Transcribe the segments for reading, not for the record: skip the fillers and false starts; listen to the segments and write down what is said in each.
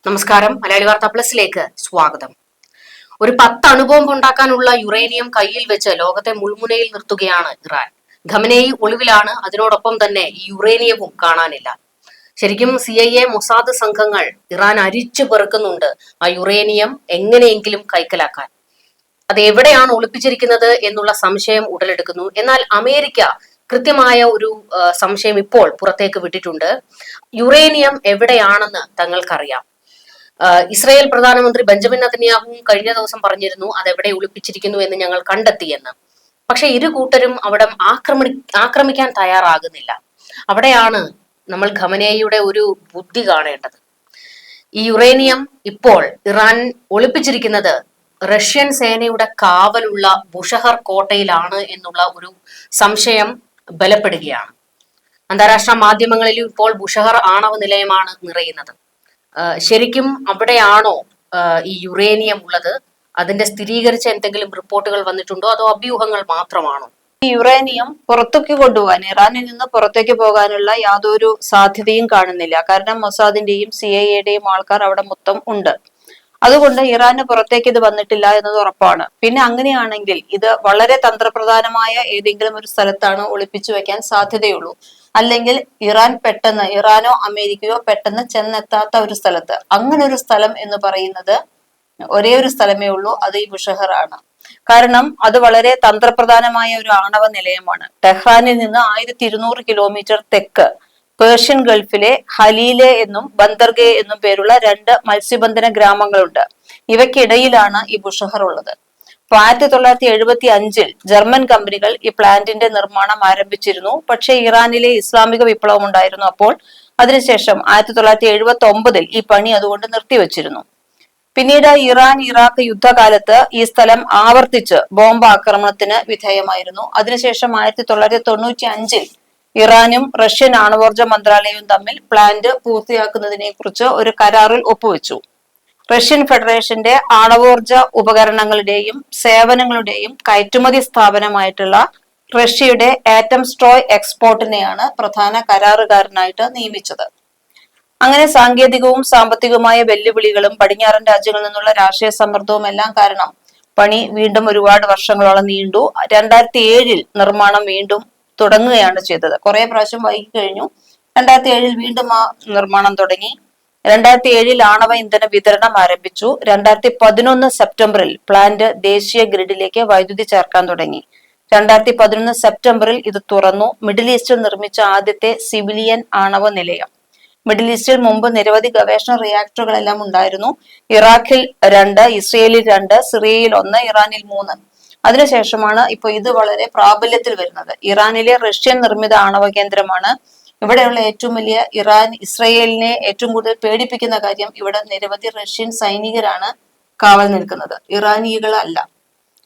നമസ്കാരം. മലയാളി വാർത്താ പ്ലസിലേക്ക് സ്വാഗതം. ഒരു 10 അണുബോംബ് ഉണ്ടാക്കാനുള്ള യുറേനിയം കയ്യിൽ വെച്ച് ലോകത്തെ മുൾമുനയിൽ നിർത്തുകയാണ് ഇറാൻ. ഖമനേയി ഒളിവിലാണ്, അതിനോടൊപ്പം തന്നെ ഈ യുറേനിയവും കാണാനില്ല. ശരിക്കും CIA, മൊസാദ് സംഘങ്ങൾ ഇറാൻ അരിച്ചു പെറുക്കുന്നുണ്ട് ആ യുറേനിയം എങ്ങനെയെങ്കിലും കൈക്കലാക്കാൻ. അത് എവിടെയാണ് ഒളിപ്പിച്ചിരിക്കുന്നത് എന്നുള്ള സംശയം ഉടലെടുക്കുന്നു. എന്നാൽ അമേരിക്ക കൃത്യമായ ഒരു സംശയം ഇപ്പോൾ പുറത്തേക്ക് വിട്ടിട്ടുണ്ട്. യുറേനിയം എവിടെയാണെന്ന് തങ്ങൾക്കറിയാം. ഇസ്രായേൽ പ്രധാനമന്ത്രി ബെഞ്ചമിൻ നെതന്യാഹുവും കഴിഞ്ഞ ദിവസം പറഞ്ഞിരുന്നു അതെവിടെ ഒളിപ്പിച്ചിരിക്കുന്നു എന്ന് ഞങ്ങൾ കണ്ടെത്തിയെന്ന്. പക്ഷെ ഇരു കൂട്ടരും അവിടെ ആക്രമിക്കാൻ തയ്യാറാകുന്നില്ല. അവിടെയാണ് നമ്മൾ ഖമനേയിയുടെ ഒരു ബുദ്ധി കാണേണ്ടത്. ഈ യുറേനിയം ഇപ്പോൾ ഇറാൻ ഒളിപ്പിച്ചിരിക്കുന്നത് റഷ്യൻ സേനയുടെ കാവലുള്ള ബുഷഹർ കോട്ടയിലാണ് എന്നുള്ള ഒരു സംശയം ബലപ്പെടുകയാണ്. അന്താരാഷ്ട്ര മാധ്യമങ്ങളിലും ഇപ്പോൾ ബുഷഹർ ആണവ നിലയമാണ് നിറയുന്നത്. ശരിക്കും അവിടെയാണോ ഈ യുറേനിയം ഉള്ളത്? അതിന്റെ സ്ഥിരീകരിച്ച എന്തെങ്കിലും റിപ്പോർട്ടുകൾ വന്നിട്ടുണ്ടോ, അതോ അഭ്യൂഹങ്ങൾ മാത്രമാണോ? ഈ യുറേനിയം പുറത്തേക്ക് കൊണ്ടുപോകാൻ, ഇറാനിൽ നിന്ന് പുറത്തേക്ക് പോകാനുള്ള യാതൊരു സാധ്യതയും കാണുന്നില്ല. കാരണം മൊസാദിന്റെയും CIA ആൾക്കാർ അവിടെ മൊത്തം ഉണ്ട്. അതുകൊണ്ട് ഇറാന് പുറത്തേക്ക് ഇത് വന്നിട്ടില്ല എന്നത് ഉറപ്പാണ്. പിന്നെ അങ്ങനെയാണെങ്കിൽ ഇത് വളരെ തന്ത്രപ്രധാനമായ ഏതെങ്കിലും ഒരു സ്ഥലത്താണ് ഒളിപ്പിച്ചു വെക്കാൻ സാധ്യതയുള്ളൂ. അല്ലെങ്കിൽ ഇറാനോ അമേരിക്കയോ പെട്ടെന്ന് ചെന്നെത്താത്ത ഒരു സ്ഥലത്ത്. അങ്ങനെ ഒരു സ്ഥലം എന്ന് പറയുന്നത് ഒരേ ഒരു സ്ഥലമേ ഉള്ളൂ, അത് ഈ ബുഷഹർ ആണ്. കാരണം അത് വളരെ തന്ത്രപ്രധാനമായ ഒരു ആണവ നിലയമാണ്. ടെഹ്റാനിൽ നിന്ന് 1200 കിലോമീറ്റർ തെക്ക് പേർഷ്യൻ ഗൾഫിലെ ഹലീലെ എന്നും ബന്ദർഗെ എന്നും പേരുള്ള 2 മത്സ്യബന്ധന ഗ്രാമങ്ങളുണ്ട്. ഇവയ്ക്കിടയിലാണ് ഈ ബുഷഹർ ഉള്ളത്. 1975 ജർമ്മൻ കമ്പനികൾ ഈ പ്ലാന്റിന്റെ നിർമ്മാണം ആരംഭിച്ചിരുന്നു. പക്ഷേ ഇറാനിലെ ഇസ്ലാമിക വിപ്ലവം ഉണ്ടായിരുന്നു. അപ്പോൾ അതിനുശേഷം 1979 ഈ പണി അതുകൊണ്ട് നിർത്തിവെച്ചിരുന്നു. പിന്നീട് ഇറാഖ് യുദ്ധകാലത്ത് ഈ സ്ഥലം ആവർത്തിച്ച് ബോംബ് ആക്രമണത്തിന് വിധേയമായിരുന്നു. അതിനുശേഷം 1995 ഇറാനും റഷ്യൻ ആണവോർജ മന്ത്രാലയവും തമ്മിൽ പ്ലാന്റ് പൂർത്തിയാക്കുന്നതിനെ കുറിച്ച് ഒരു കരാറിൽ ഒപ്പുവെച്ചു. റഷ്യൻ ഫെഡറേഷന്റെ ആണവോർജ ഉപകരണങ്ങളുടെയും സേവനങ്ങളുടെയും കയറ്റുമതി സ്ഥാപനമായിട്ടുള്ള റഷ്യയുടെ ആറ്റം സ്ട്രോയ് എക്സ്പോർട്ടിനെയാണ് പ്രധാന കരാറുകാരനായിട്ട് നിയമിച്ചത്. അങ്ങനെ സാങ്കേതികവും സാമ്പത്തികവുമായ വെല്ലുവിളികളും പടിഞ്ഞാറൻ രാജ്യങ്ങളിൽ നിന്നുള്ള രാഷ്ട്രീയ സമ്മർദ്ദവും എല്ലാം കാരണം പണി വീണ്ടും ഒരുപാട് വർഷങ്ങളോളം നീണ്ടു. 2007 നിർമ്മാണം വീണ്ടും തുടങ്ങുകയാണ് ചെയ്തത്. കുറെ പ്രാവശ്യം വൈകി കഴിഞ്ഞു. 2007 വീണ്ടും ആ നിർമ്മാണം തുടങ്ങി. 2007 ആണവ ഇന്ധന വിതരണം ആരംഭിച്ചു. 2011 സെപ്റ്റംബറിൽ പ്ലാന്റ് ദേശീയ ഗ്രിഡിലേക്ക് വൈദ്യുതി ചേർക്കാൻ തുടങ്ങി. 2011 സെപ്റ്റംബറിൽ ഇത് തുറന്നു. മിഡിൽ ഈസ്റ്റിൽ നിർമ്മിച്ച ആദ്യത്തെ സിവിലിയൻ ആണവ നിലയം. മിഡിൽ ഈസ്റ്റിൽ മുമ്പ് നിരവധി ഗവേഷണ റിയാക്ടറുകളെല്ലാം ഉണ്ടായിരുന്നു. ഇറാഖിൽ 2, ഇസ്രയേലിൽ 2, സിറിയയിൽ 1, ഇറാനിൽ 3. അതിനുശേഷമാണ് ഇപ്പൊ ഇത് വളരെ പ്രാബല്യത്തിൽ വരുന്നത്. ഇറാനിലെ റഷ്യൻ നിർമ്മിത ആണവ കേന്ദ്രമാണ്. ഇവിടെയുള്ള ഏറ്റവും വലിയ ഇസ്രയേലിനെ ഏറ്റവും കൂടുതൽ പേടിപ്പിക്കുന്ന കാര്യം, ഇവിടെ നിരവധി റഷ്യൻ സൈനികരാണ് കാവൽ നിൽക്കുന്നത്, ഇറാനികളല്ല.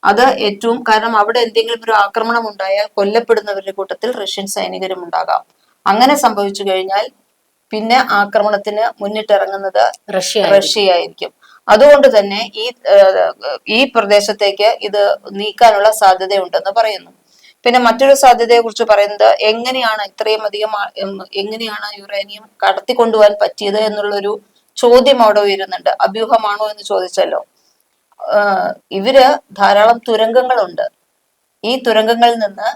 അത് ഏറ്റവും കാരണം അവിടെ എന്തെങ്കിലും ഒരു ആക്രമണം ഉണ്ടായാൽ കൊല്ലപ്പെടുന്നവരുടെ കൂട്ടത്തിൽ റഷ്യൻ സൈനികരും ഉണ്ടാകാം. അങ്ങനെ സംഭവിച്ചു കഴിഞ്ഞാൽ പിന്നെ ആക്രമണത്തിന് മുന്നിട്ടിറങ്ങുന്നത് റഷ്യയായിരിക്കും. അതുകൊണ്ട് തന്നെ ഈ പ്രദേശത്തേക്ക് ഇത് നീക്കാനുള്ള സാധ്യതയുണ്ടെന്ന് പറയുന്നു. പിന്നെ മറ്റൊരു സാധ്യതയെ കുറിച്ച് പറയുന്നത്, എങ്ങനെയാണ് ഇത്രയും അധികം എങ്ങനെയാണ് യുറേനിയം കടത്തിക്കൊണ്ടുപോകാൻ പറ്റിയത് എന്നുള്ളൊരു ചോദ്യം അവിടെ ഉയരുന്നുണ്ട്. അഭ്യൂഹമാണോ എന്ന് ചോദിച്ചല്ലോ. ഇവര് ധാരാളം തുരങ്കങ്ങളുണ്ട്. ഈ തുരങ്കങ്ങളിൽ നിന്ന്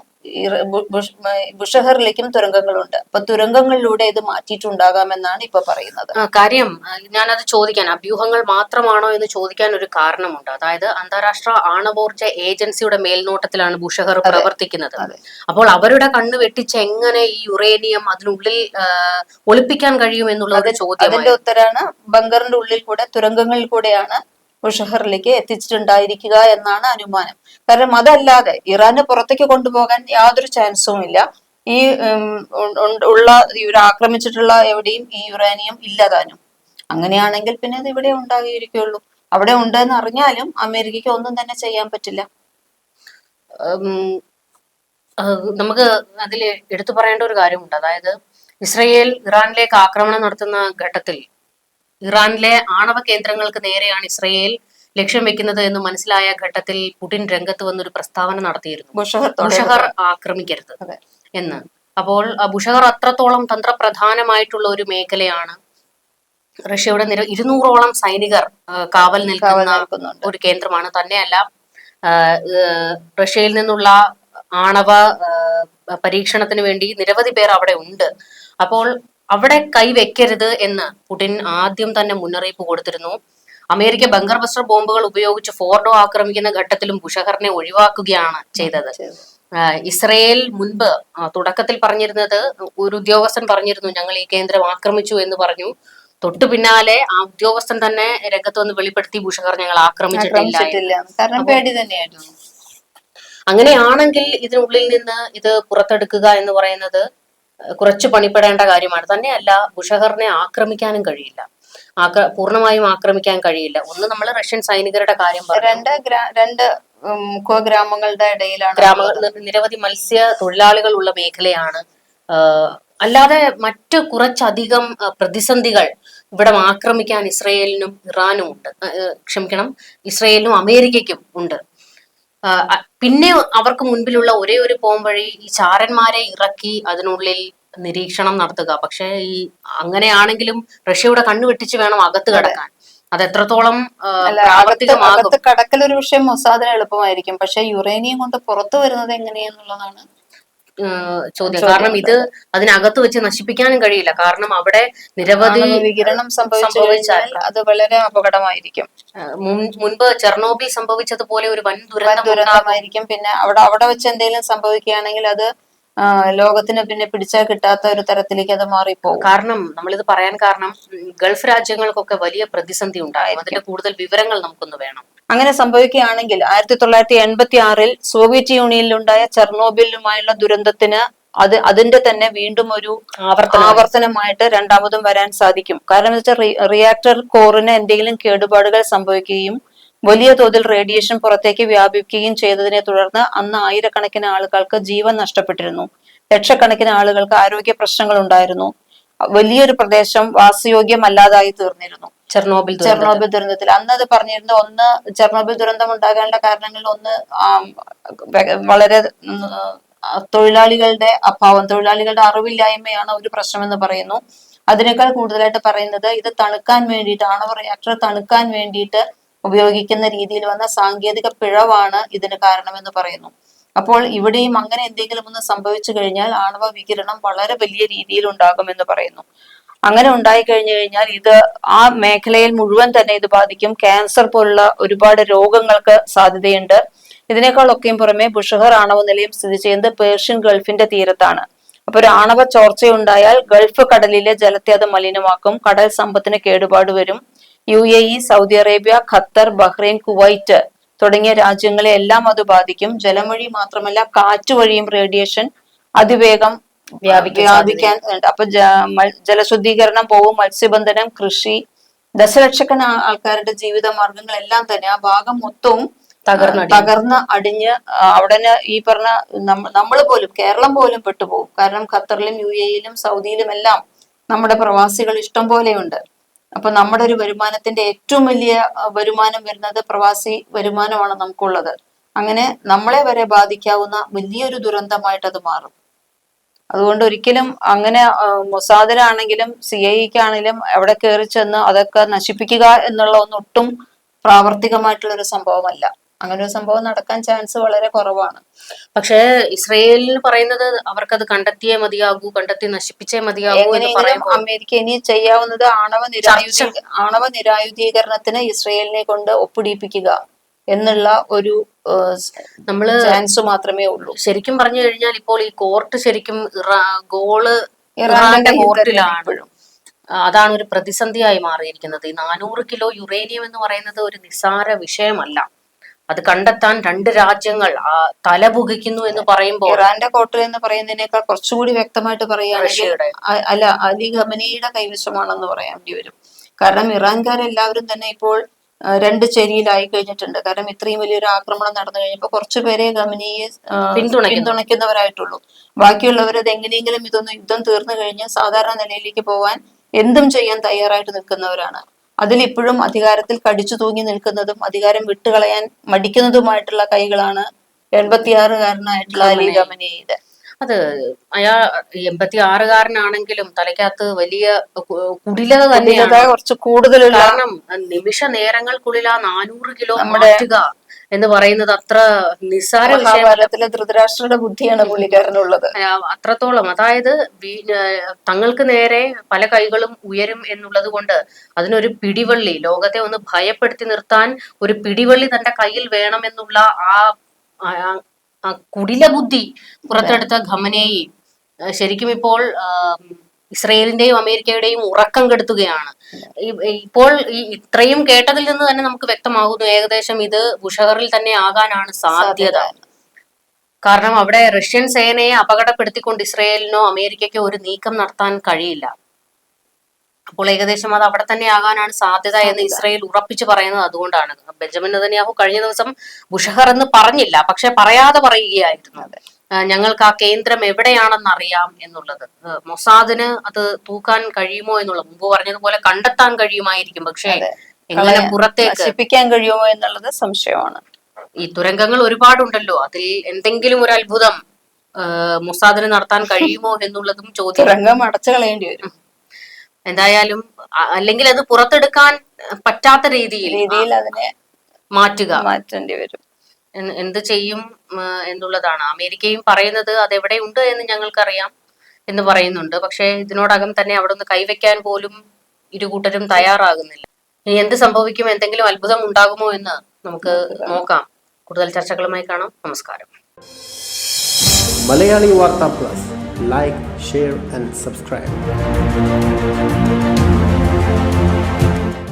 ബുഷഹറിലേക്കും തുരങ്കങ്ങളുണ്ട്. അപ്പൊ തുരങ്കങ്ങളിലൂടെ ഇത് മാറ്റിയിട്ടുണ്ടാകാമെന്നാണ് ഇപ്പൊ പറയുന്നത്. കാര്യം ഞാനത് ചോദിക്കാൻ, അഭ്യൂഹങ്ങൾ മാത്രമാണോ എന്ന് ചോദിക്കാൻ ഒരു കാരണമുണ്ട്. അതായത് അന്താരാഷ്ട്ര ആണവോർജ ഏജൻസിയുടെ മേൽനോട്ടത്തിലാണ് ബുഷഹർ പ്രവർത്തിക്കുന്നത്. അപ്പോൾ അവരുടെ കണ്ണ് വെട്ടിച്ച് എങ്ങനെ ഈ യുറേനിയം അതിനുള്ളിൽ ഒളിപ്പിക്കാൻ കഴിയും എന്നുള്ള ഒരു ചോദ്യം. അതിന്റെ ഉത്തരാണ് ബങ്കറിന്റെ ഉള്ളിൽ കൂടെ, തുരങ്കങ്ങളിൽ കൂടെയാണ് ബുഷഹറിലേക്ക് എത്തിച്ചിട്ടുണ്ടായിരിക്കുക എന്നാണ് അനുമാനം. കാരണം അതല്ലാതെ ഇറാന് പുറത്തേക്ക് കൊണ്ടുപോകാൻ യാതൊരു ചാൻസും ഇല്ല. ഈ ആക്രമിച്ചിട്ടുള്ള എവിടെയും ഈ യുറേനിയം ഇല്ലതാനും. അങ്ങനെയാണെങ്കിൽ പിന്നെ അത് ഇവിടെ ഉണ്ടാകിയിരിക്കുള്ളൂ. അവിടെ ഉണ്ടെന്ന് അറിഞ്ഞാലും അമേരിക്കയ്ക്ക് ഒന്നും തന്നെ ചെയ്യാൻ പറ്റില്ല. നമുക്ക് അതിൽ എടുത്തു പറയേണ്ട ഒരു കാര്യമുണ്ട്. അതായത് ഇസ്രയേൽ ഇറാനിലേക്ക് ആക്രമണം നടത്തുന്ന ഘട്ടത്തിൽ ഇറാനിലെ ആണവ കേന്ദ്രങ്ങൾക്ക് നേരെയാണ് ഇസ്രയേൽ ലക്ഷ്യം വെക്കുന്നത് എന്ന് മനസ്സിലായ ഘട്ടത്തിൽ പുടിൻ രംഗത്ത് വന്നൊരു പ്രസ്താവന നടത്തിയിരുന്നു, ബുഷഹർ ആക്രമിക്കരുത് എന്ന്. അപ്പോൾ ബുഷഹർ അത്രത്തോളം തന്ത്രപ്രധാനമായിട്ടുള്ള ഒരു മേഖലയാണ്. റഷ്യയുടെ 200ഓളം സൈനികർ കാവൽ നിൽക്കുന്ന നിൽക്കുന്നുണ്ട്. ഒരു കേന്ദ്രമാണ്. തന്നെയല്ല റഷ്യയിൽ നിന്നുള്ള ആണവ പരീക്ഷണത്തിന് വേണ്ടി നിരവധി പേർ അവിടെ ഉണ്ട്. അപ്പോൾ അവിടെ കൈവെക്കരുത് എന്ന് പുടിൻ ആദ്യം തന്നെ മുന്നറിയിപ്പ് കൊടുത്തിരുന്നു. അമേരിക്ക ബങ്കർ ബസ്റ്റർ ബോംബുകൾ ഉപയോഗിച്ച് ഫോർഡോ ആക്രമിക്കുന്ന ഘട്ടത്തിലും ബുഷഹറിനെ ഒഴിവാക്കുകയാണ് ചെയ്തത്. ഇസ്രയേൽ മുൻപ് തുടക്കത്തിൽ പറഞ്ഞിരുന്നത്, ഒരു ഉദ്യോഗസ്ഥൻ പറഞ്ഞിരുന്നു ഞങ്ങൾ ഈ കേന്ദ്രം ആക്രമിച്ചു എന്ന് പറഞ്ഞു. തൊട്ടു പിന്നാലെ ആ ഉദ്യോഗസ്ഥൻ തന്നെ രംഗത്ത് വന്ന് വെളിപ്പെടുത്തി ബുഷഹർ ഞങ്ങൾ ആക്രമിച്ചിട്ടില്ല. കാരണം പേടി തന്നെയായിരുന്നു. അങ്ങനെയാണെങ്കിൽ ഇതിനുള്ളിൽ നിന്ന് ഇത് പുറത്തെടുക്കുക എന്ന് പറയുന്നത് കുറച്ച് പണിപ്പെടേണ്ട കാര്യമാണ്. തന്നെയല്ല ബുഷഹറിനെ ആക്രമിക്കാനും കഴിയില്ല, പൂർണ്ണമായും ആക്രമിക്കാൻ കഴിയില്ല. ഒന്ന് നമ്മൾ റഷ്യൻ സൈനികരുടെ കാര്യം രണ്ട് കുഗ്രാമങ്ങളുടെ ഇടയിലാണ്. നിരവധി മത്സ്യ തൊഴിലാളികൾ ഉള്ള മേഖലയാണ്. അല്ലാതെ മറ്റു കുറച്ചധികം പ്രതിസന്ധികൾ ഇവിടെ ആക്രമിക്കാൻ ഇസ്രയേലിനും ഇറാനും ഉണ്ട്. ക്ഷമിക്കണം, ഇസ്രയേലിനും അമേരിക്കയ്ക്കും ഉണ്ട്. പിന്നെ അവർക്ക് മുൻപിലുള്ള ഒരേ ഒരു പോംവഴി ഈ ചാരന്മാരെ ഇറക്കി അതിനുള്ളിൽ നിരീക്ഷണം നടത്തുക. പക്ഷെ ഈ അങ്ങനെയാണെങ്കിലും റഷ്യയുടെ കണ്ണു വെട്ടിച്ച് വേണം അകത്ത് കടക്കാൻ. അത് എത്രത്തോളം അകത്ത് കടക്കൽ ഒരു വിഷയം മൊസാദിന് എളുപ്പമായിരിക്കും. പക്ഷെ യുറേനിയം കൊണ്ട് പുറത്തു വരുന്നത് എങ്ങനെയാന്നുള്ളതാണ് ചോദ്യം. കാരണം ഇത് അതിനകത്ത് വെച്ച് നശിപ്പിക്കാനും കഴിയില്ല. കാരണം അവിടെ നിരവധി വികിരണം സംഭവിച്ചാൽ അത് വളരെ അപകടമായിരിക്കും. മുൻപ് ചെർണോബിൽ സംഭവിച്ചതുപോലെ ഒരു വൻ ദുരന്തമായിരിക്കും. പിന്നെ അവിടെ വെച്ച് എന്തെങ്കിലും സംഭവിക്കുകയാണെങ്കിൽ അത് ലോകത്തിന് പിന്നെ പിടിച്ചാൽ കിട്ടാത്ത ഒരു തരത്തിലേക്ക് അത് മാറിപ്പോകും. കാരണം നമ്മളിത് പറയാൻ കാരണം ഗൾഫ് രാജ്യങ്ങൾക്കൊക്കെ വലിയ പ്രതിസന്ധി ഉണ്ടാകും. അതിന്റെ കൂടുതൽ വിവരങ്ങൾ നമുക്കൊന്ന് വേണം. അങ്ങനെ സംഭവിക്കുകയാണെങ്കിൽ 1986 സോവിയറ്റ് യൂണിയനിലുണ്ടായ ചെർണോബിലുമായുള്ള ദുരന്തത്തിന് അതിന്റെ തന്നെ വീണ്ടും ഒരു ആവർത്തനമായിട്ട് രണ്ടാമതും വരാൻ സാധിക്കും. കാരണം എന്ന് വെച്ചാൽ റിയാക്ടർ കോറിന് എന്തെങ്കിലും കേടുപാടുകൾ സംഭവിക്കുകയും വലിയ തോതിൽ റേഡിയേഷൻ പുറത്തേക്ക് വ്യാപിക്കുകയും ചെയ്തതിനെ തുടർന്ന് അന്ന് ആയിരക്കണക്കിന് ആളുകൾക്ക് ജീവൻ നഷ്ടപ്പെട്ടിരുന്നു. ലക്ഷക്കണക്കിന് ആളുകൾക്ക് ആരോഗ്യ പ്രശ്നങ്ങൾ ഉണ്ടായിരുന്നു. വലിയൊരു പ്രദേശം വാസയോഗ്യമല്ലാതായി തീർന്നിരുന്നു ചെർണോബിൽ ദുരന്തത്തിൽ. അന്ന് അത് പറഞ്ഞിരുന്നു, ഒന്ന് ചെർണോബിൽ ദുരന്തം ഉണ്ടാകാനുള്ള കാരണങ്ങളിൽ ഒന്ന് വളരെ തൊഴിലാളികളുടെ അഭാവം, തൊഴിലാളികളുടെ അറിവില്ലായ്മയാണ് ഒരു പ്രശ്നമെന്ന് പറയുന്നു. അതിനേക്കാൾ കൂടുതലായിട്ട് പറയുന്നത് ഇത് തണുക്കാൻ വേണ്ടിയിട്ട്, ആണവ റിയാക്ടർ തണുക്കാൻ വേണ്ടിയിട്ട് ഉപയോഗിക്കുന്ന രീതിയിൽ വന്ന സാങ്കേതിക പിഴവാണ് ഇതിന് കാരണമെന്ന് പറയുന്നു. അപ്പോൾ ഇവിടെയും അങ്ങനെ എന്തെങ്കിലും ഒന്ന് സംഭവിച്ചു കഴിഞ്ഞാൽ ആണവ വികിരണം വളരെ വലിയ രീതിയിൽ ഉണ്ടാകുമെന്ന് പറയുന്നു. അങ്ങനെ ഉണ്ടായി കഴിഞ്ഞു കഴിഞ്ഞാൽ ഇത് ആ മേഖലയിൽ മുഴുവൻ തന്നെ ഇത് ബാധിക്കും. ക്യാൻസർ പോലുള്ള ഒരുപാട് രോഗങ്ങൾക്ക് സാധ്യതയുണ്ട്. ഇതിനേക്കാളൊക്കെയും പുറമെ ബുഷഹർ ആണവ നിലയം സ്ഥിതി ചെയ്യുന്നത് പേർഷ്യൻ ഗൾഫിന്റെ തീരത്താണ്. അപ്പൊ ഒരു ആണവ ചോർച്ചയുണ്ടായാൽ ഗൾഫ് കടലിലെ ജലത്തെ അത് മലിനമാക്കും. കടൽ സമ്പത്തിന് കേടുപാട് വരും. UAE, Saudi Arabia, Qatar, Bahrain, Kuwait തുടങ്ങിയ രാജ്യങ്ങളെ എല്ലാം അത് ബാധിക്കും. ജലം വഴി മാത്രമല്ല കാറ്റ് വഴിയും റേഡിയേഷൻ അതിവേഗം വ്യാപിക്കാൻ ഉണ്ട്. അപ്പൊ ജലശുദ്ധീകരണം പോവും, മത്സ്യബന്ധനം, കൃഷി, ദശലക്ഷക്കണക്കിന് ആൾക്കാരുടെ ജീവിത മാർഗങ്ങളെല്ലാം തന്നെ ആ ഭാഗം മൊത്തവും തകർന്ന് അടിഞ്ഞ് അവിടെ ഈ പറഞ്ഞ നമ്മൾ പോലും, കേരളം പോലും പെട്ടുപോകും. കാരണം ഖത്തറിലും UAE-യിലും സൗദിയിലും എല്ലാം നമ്മുടെ പ്രവാസികൾ ഇഷ്ടം പോലെയുണ്ട്. അപ്പൊ നമ്മുടെ ഒരു വരുമാനത്തിന്റെ ഏറ്റവും വലിയ വരുമാനം വരുന്നത് പ്രവാസി വരുമാനമാണ് നമുക്കുള്ളത്. അങ്ങനെ നമ്മളെ വരെ ബാധിക്കാവുന്ന വലിയൊരു ദുരന്തമായിട്ട് അത് മാറും. അതുകൊണ്ട് ഒരിക്കലും അങ്ങനെ മൊസാദിനാണെങ്കിലും CIA-ക്കാണെങ്കിലും അവിടെ കയറി ചെന്ന് അതൊക്കെ നശിപ്പിക്കുക എന്നുള്ള ഒന്നും പ്രാവർത്തികമായിട്ടുള്ള ഒരു സംഭവമല്ല. അങ്ങനെ ഒരു സംഭവം നടക്കാൻ ചാൻസ് വളരെ കുറവാണ്. പക്ഷേ ഇസ്രയേലിന് പറയുന്നത് അവർക്കത് കണ്ടെത്തിയേ മതിയാകൂ, കണ്ടെത്തി നശിപ്പിച്ചേ മതിയാകൂ എന്ന് പറയുമ്പോൾ അമേരിക്ക ഇനി ചെയ്യാവുന്നത് ആണവ നിരായുധീകരണത്തിന് ഇസ്രയേലിനെ കൊണ്ട് ഒപ്പിടിപ്പിക്കുക എന്നുള്ള ഒരു ചാൻസ് മാത്രമേ ഉള്ളൂ. ശരിക്കും പറഞ്ഞു കഴിഞ്ഞാൽ ഇപ്പോൾ ഈ കോർട്ട് ശരിക്കും ഇറാന്റെ കോർട്ടിലാണ്. അതാണ് ഒരു പ്രതിസന്ധിയായി മാറിയിരിക്കുന്നത്. ഈ 400 കിലോ യുറേനിയം എന്ന് പറയുന്നത് ഒരു നിസ്സാര വിഷയമല്ല. അത് കണ്ടെത്താൻ രണ്ട് രാജ്യങ്ങൾ തലപുകിക്കുന്നു എന്ന് പറയുമ്പോൾ ഇറാന്റെ കോർട്ടിൽ എന്ന് പറയുന്നതിനേക്കാൾ കുറച്ചുകൂടി വ്യക്തമായിട്ട് പറയുകയാണെങ്കിൽ അലി ഖമനിയുടെ കൈവശമാണെന്ന് പറയേണ്ടി വരും. കാരണം ഇറാൻകാരെല്ലാവരും തന്നെ ഇപ്പോൾ രണ്ട് ചേരിയിലായി കഴിഞ്ഞിട്ടുണ്ട്. കാരണം ഇത്രയും വലിയൊരു ആക്രമണം നടന്നു കഴിഞ്ഞപ്പോൾ കുറച്ചുപേരെ ഖമനിയെ പിന്തുണയ്ക്കുന്നവരായിട്ടുള്ളൂ. ബാക്കിയുള്ളവരത് എങ്ങനെയെങ്കിലും യുദ്ധം തീർന്നു കഴിഞ്ഞ് സാധാരണ നിലയിലേക്ക് പോവാൻ എന്തും ചെയ്യാൻ തയ്യാറായിട്ട് നിൽക്കുന്നവരാണ്. അതിലിപ്പോഴും അധികാരത്തിൽ കടിച്ചു തൂങ്ങി നിൽക്കുന്നതും അധികാരം വിട്ടുകളയാൻ മടിക്കുന്നതുമായിട്ടുള്ള കൈകളാണ് 86-കാരനായിട്ടുള്ള അലി ഖമനിയുടെ. അത് അയാൾ 86-കാരനാണെങ്കിലും തലയ്ക്കകത്ത് വലിയ കുടിലത തന്നെയാണ്. കുറച്ച് കൂടുതലുള്ള, കാരണം നിമിഷ നേരങ്ങൾക്കുള്ളിൽ ആ 400 കിലോ മാറ്റുക എന്ന് പറയുന്നത് അത്ര നിസ്സാര മഹാഭാരതത്തിലെ ധൃതരാഷ്ട്രയുടെ ബുദ്ധിയാണ് പുള്ളിക്കാരനുള്ളത്. അത്രത്തോളം. അതായത് തങ്ങൾക്ക് നേരെ പല കൈകളും ഉയരും എന്നുള്ളത് കൊണ്ട് അതിനൊരു പിടിവള്ളി, ലോകത്തെ ഒന്ന് ഭയപ്പെടുത്തി നിർത്താൻ ഒരു പിടിവള്ളി തന്റെ കയ്യിൽ വേണമെന്നുള്ള ആ കുടില ബുദ്ധി പുറത്തെടുത്ത ഖമനേയി ശരിക്കും ഇപ്പോൾ ഇസ്രയേലിന്റെയും അമേരിക്കയുടെയും ഉറക്കം കെടുത്തുകയാണ്. ഇപ്പോൾ ഇത്രയും കേട്ടതിൽ നിന്ന് തന്നെ നമുക്ക് വ്യക്തമാകുന്നു ഏകദേശം ഇത് ബുഷഹറിൽ തന്നെ ആകാനാണ് സാധ്യത. കാരണം അവിടെ റഷ്യൻ സേനയെ അപകടപ്പെടുത്തിക്കൊണ്ട് ഇസ്രയേലിനോ അമേരിക്കയ്ക്കോ ഒരു നീക്കം നടത്താൻ കഴിയില്ല. അപ്പോൾ ഏകദേശം അത് അവിടെ തന്നെ ആകാനാണ് സാധ്യത എന്ന് ഇസ്രയേൽ ഉറപ്പിച്ചു പറയുന്നത് അതുകൊണ്ടാണ്. ബെഞ്ചമിൻ നെതന്യാഹു കഴിഞ്ഞ ദിവസം ബുഷഹർ എന്ന് പറഞ്ഞില്ല, പക്ഷെ പറയാതെ പറയുകയായിരുന്നു ഞങ്ങൾക്ക് ആ കേന്ദ്രം എവിടെയാണെന്ന് അറിയാം എന്നുള്ളത്. മൊസാദിന് അത് തൂക്കാൻ കഴിയുമോ എന്നുള്ളത് മുമ്പ് പറഞ്ഞതുപോലെ കണ്ടെത്താൻ കഴിയുമായിരിക്കും, പക്ഷേ എങ്ങനെ പുറത്തേക്ക് നശിപ്പിക്കാൻ കഴിയുമോ എന്നുള്ളത് സംശയമാണ്. ഈ തുരങ്കങ്ങൾ ഒരുപാടുണ്ടല്ലോ, അതിൽ എന്തെങ്കിലും ഒരു അത്ഭുതം മൊസാദിന് നടത്താൻ കഴിയുമോ എന്നുള്ളതും ചോദ്യം. തുരങ്കം അടച്ചു കളയേണ്ടി വരും എന്തായാലും. അല്ലെങ്കിൽ അത് പുറത്തെടുക്കാൻ പറ്റാത്ത രീതിയിൽ അതിനെ മാറ്റേണ്ടി വരും. എന്ത് ചെയ്യും എന്നുള്ളതാണ്. അമേരിക്കയും പറയുന്നത് അതെവിടെയുണ്ട് എന്ന് ഞങ്ങൾക്കറിയാം എന്ന് പറയുന്നുണ്ട്. പക്ഷെ ഇതിനോടകം തന്നെ അവിടെ ഒന്ന് കൈവയ്ക്കാൻ പോലും ഇരുകൂട്ടരും തയ്യാറാകുന്നില്ല. ഇനി എന്ത് സംഭവിക്കും, എന്തെങ്കിലും അത്ഭുതം ഉണ്ടാകുമോ എന്ന് നമുക്ക് നോക്കാം. കൂടുതൽ ചർച്ചകളുമായി കാണാം. നമസ്കാരം. Malayali Warta Plus. Like, share and subscribe.